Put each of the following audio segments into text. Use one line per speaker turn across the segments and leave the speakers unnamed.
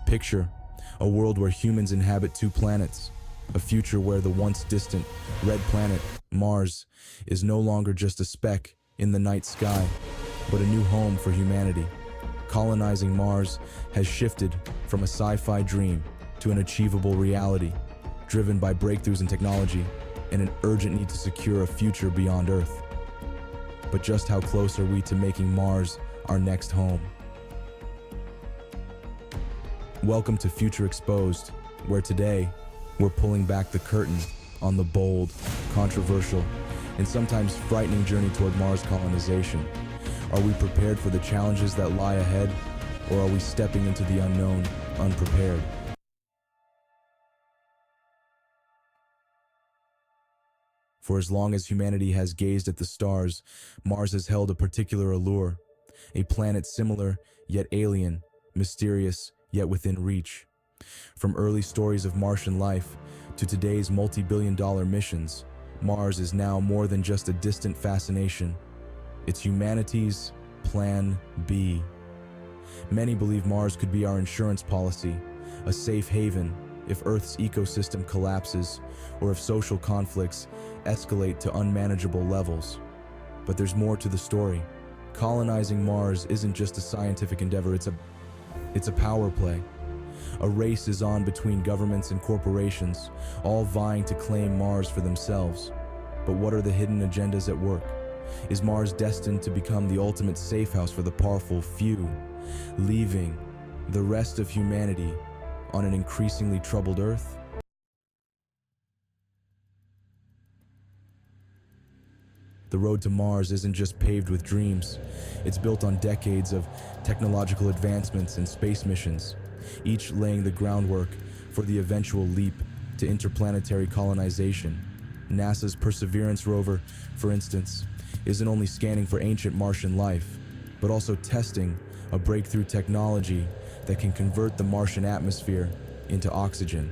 Picture a world where humans inhabit two planets, a future where the once distant red planet, Mars, is no longer just a speck in the night sky, but a new home for humanity. Colonizing Mars has shifted from a sci-fi dream to an achievable reality, driven by breakthroughs in technology and an urgent need to secure a future beyond Earth. But just how close are we to making Mars our next home? Welcome to Future Exposed, where today we're pulling back the curtain on the bold, controversial, and sometimes frightening journey toward Mars colonization. Are we prepared for the challenges that lie ahead, or are we stepping into the unknown unprepared? For as long as humanity has gazed at the stars, Mars has held a particular allure, a planet similar yet alien, mysterious yet within reach. From early stories of Martian life to today's multi-billion-dollar missions, Mars is now more than just a distant fascination. It's humanity's Plan B. Many believe Mars could be our insurance policy, a safe haven if Earth's ecosystem collapses or if social conflicts escalate to unmanageable levels. But there's more to the story. Colonizing Mars isn't just a scientific endeavor, it's a power play. A race is on between governments and corporations, all vying to claim Mars for themselves. But what are the hidden agendas at work? Is Mars destined to become the ultimate safe house for the powerful few, leaving the rest of humanity on an increasingly troubled Earth? The road to Mars isn't just paved with dreams. It's built on decades of technological advancements and space missions, each laying the groundwork for the eventual leap to interplanetary colonization. NASA's Perseverance rover, for instance, isn't only scanning for ancient Martian life, but also testing a breakthrough technology that can convert the Martian atmosphere into oxygen.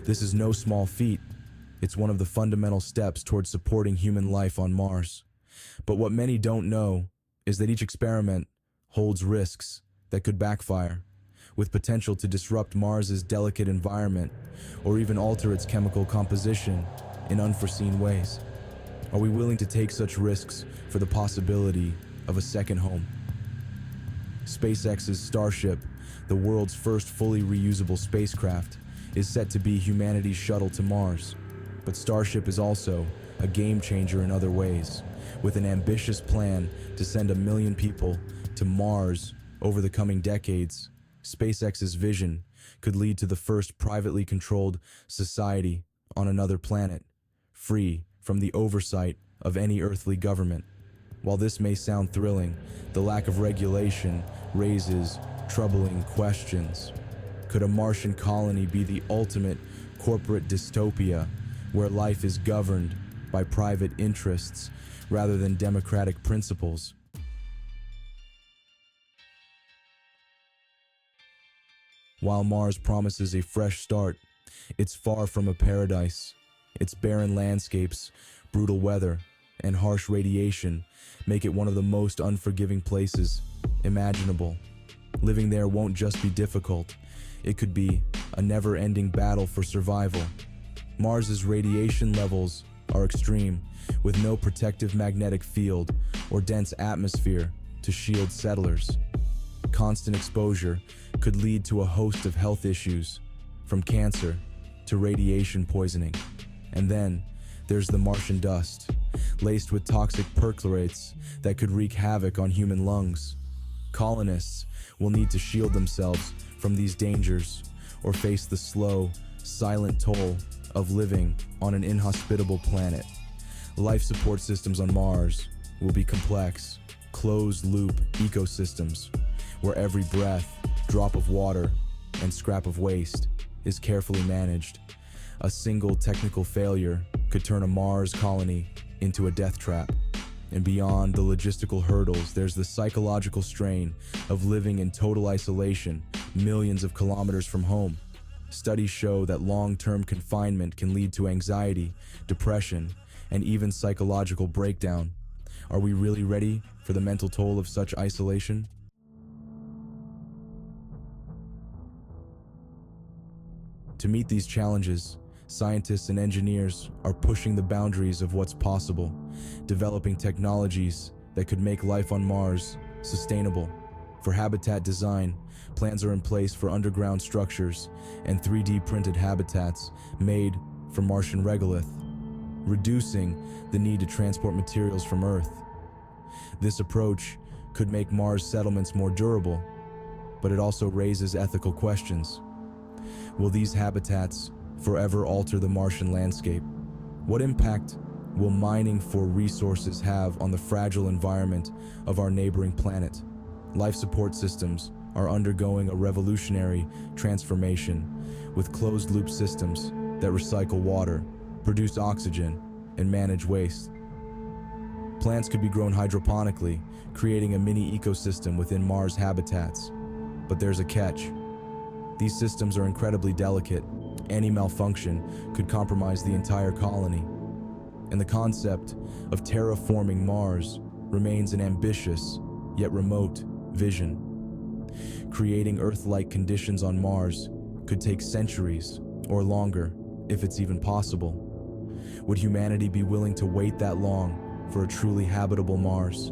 This is no small feat. It's one of the fundamental steps towards supporting human life on Mars. But what many don't know is that each experiment holds risks that could backfire, with potential to disrupt Mars's delicate environment or even alter its chemical composition in unforeseen ways. Are we willing to take such risks for the possibility of a second home? SpaceX's Starship, the world's first fully reusable spacecraft, is set to be humanity's shuttle to Mars. But Starship is also a game changer in other ways, with an ambitious plan to send 1 million people to Mars over the coming decades. SpaceX's vision could lead to the first privately controlled society on another planet, free from the oversight of any earthly government. While this may sound thrilling, the lack of regulation raises troubling questions. Could a Martian colony be the ultimate corporate dystopia, where life is governed by private interests rather than democratic principles? While Mars promises a fresh start, it's far from a paradise. Its barren landscapes, brutal weather, and harsh radiation make it one of the most unforgiving places imaginable. Living there won't just be difficult, it could be a never-ending battle for survival. Mars's radiation levels are extreme, with no protective magnetic field or dense atmosphere to shield settlers. Constant exposure could lead to a host of health issues, from cancer to radiation poisoning. And then there's the Martian dust, laced with toxic perchlorates that could wreak havoc on human lungs. Colonists will need to shield themselves from these dangers or face the slow, silent toll of living on an inhospitable planet. Life support systems on Mars will be complex, closed-loop ecosystems where every breath, drop of water, and scrap of waste is carefully managed. A single technical failure could turn a Mars colony into a death trap. And beyond the logistical hurdles, there's the psychological strain of living in total isolation, millions of kilometers from home. Studies show that long-term confinement can lead to anxiety, depression, and even psychological breakdown. Are we really ready for the mental toll of such isolation? To meet these challenges, scientists and engineers are pushing the boundaries of what's possible, developing technologies that could make life on Mars sustainable. For habitat design, plans are in place for underground structures and 3D printed habitats made from Martian regolith, reducing the need to transport materials from Earth. This approach could make Mars settlements more durable, but it also raises ethical questions. Will these habitats forever alter the Martian landscape? What impact will mining for resources have on the fragile environment of our neighboring planet? Life support systems are undergoing a revolutionary transformation, with closed-loop systems that recycle water, produce oxygen, and manage waste. Plants could be grown hydroponically, creating a mini ecosystem within Mars habitats. But there's a catch. These systems are incredibly delicate. Any malfunction could compromise the entire colony. And the concept of terraforming Mars remains an ambitious, yet remote, vision. Creating Earth-like conditions on Mars could take centuries or longer, if it's even possible. Would humanity be willing to wait that long for a truly habitable Mars?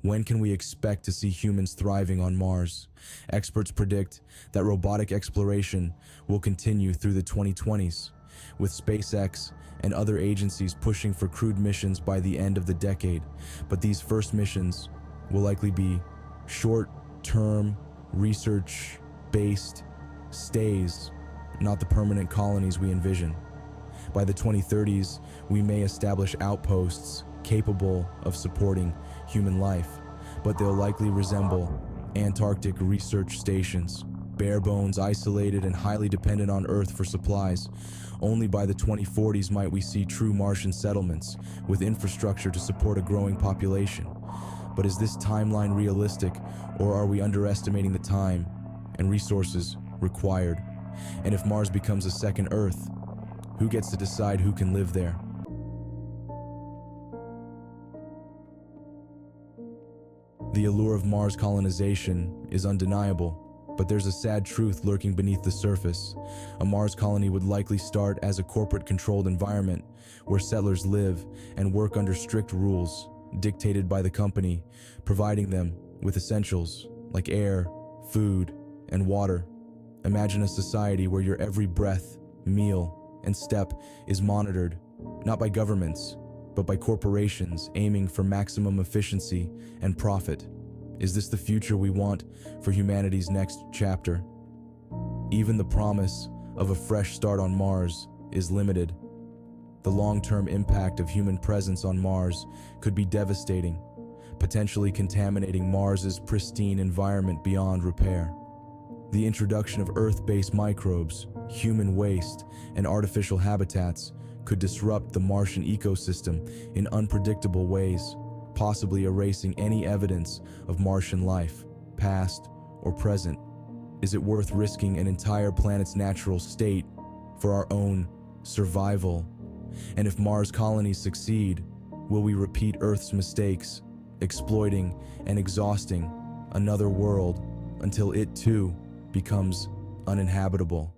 When can we expect to see humans thriving on Mars? Experts predict that robotic exploration will continue through the 2020s, with SpaceX and other agencies pushing for crewed missions by the end of the decade. But these first missions will likely be short-term, research-based stays, not the permanent colonies we envision. By the 2030s, we may establish outposts capable of supporting human life, but they'll likely resemble Antarctic research stations, bare bones, isolated, and highly dependent on Earth for supplies. Only by the 2040s might we see true Martian settlements with infrastructure to support a growing population. But is this timeline realistic, or are we underestimating the time and resources required? And if Mars becomes a second Earth, who gets to decide who can live there? The allure of Mars colonization is undeniable, but there's a sad truth lurking beneath the surface. A Mars colony would likely start as a corporate-controlled environment where settlers live and work under strict rules dictated by the company, providing them with essentials like air, food, and water. Imagine a society where your every breath, meal, and step is monitored, not by governments, but by corporations aiming for maximum efficiency and profit. Is this the future we want for humanity's next chapter? Even the promise of a fresh start on Mars is limited. The long-term impact of human presence on Mars could be devastating, potentially contaminating Mars's pristine environment beyond repair. The introduction of Earth-based microbes, human waste, and artificial habitats could disrupt the Martian ecosystem in unpredictable ways, possibly erasing any evidence of Martian life, past or present. Is it worth risking an entire planet's natural state for our own survival? And if Mars colonies succeed, will we repeat Earth's mistakes, exploiting and exhausting another world until it too becomes uninhabitable?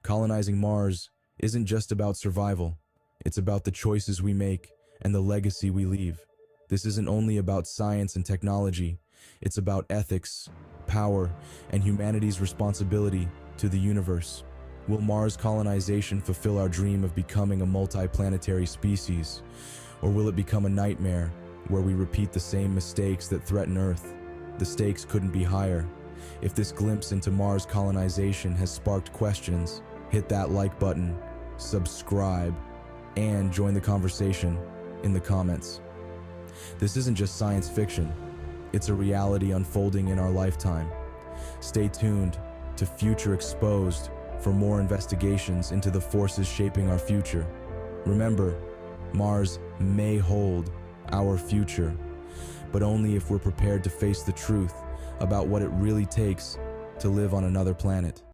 Colonizing Mars isn't just about survival. It's about the choices we make and the legacy we leave. This isn't only about science and technology. It's about ethics, power, and humanity's responsibility to the universe. Will Mars colonization fulfill our dream of becoming a multi-planetary species? Or will it become a nightmare where we repeat the same mistakes that threaten Earth? The stakes couldn't be higher. If this glimpse into Mars colonization has sparked questions, hit that like button, subscribe, and join the conversation in the comments. This isn't just science fiction, it's a reality unfolding in our lifetime. Stay tuned to Future Exposed for more investigations into the forces shaping our future. Remember, Mars may hold our future, but only if we're prepared to face the truth about what it really takes to live on another planet.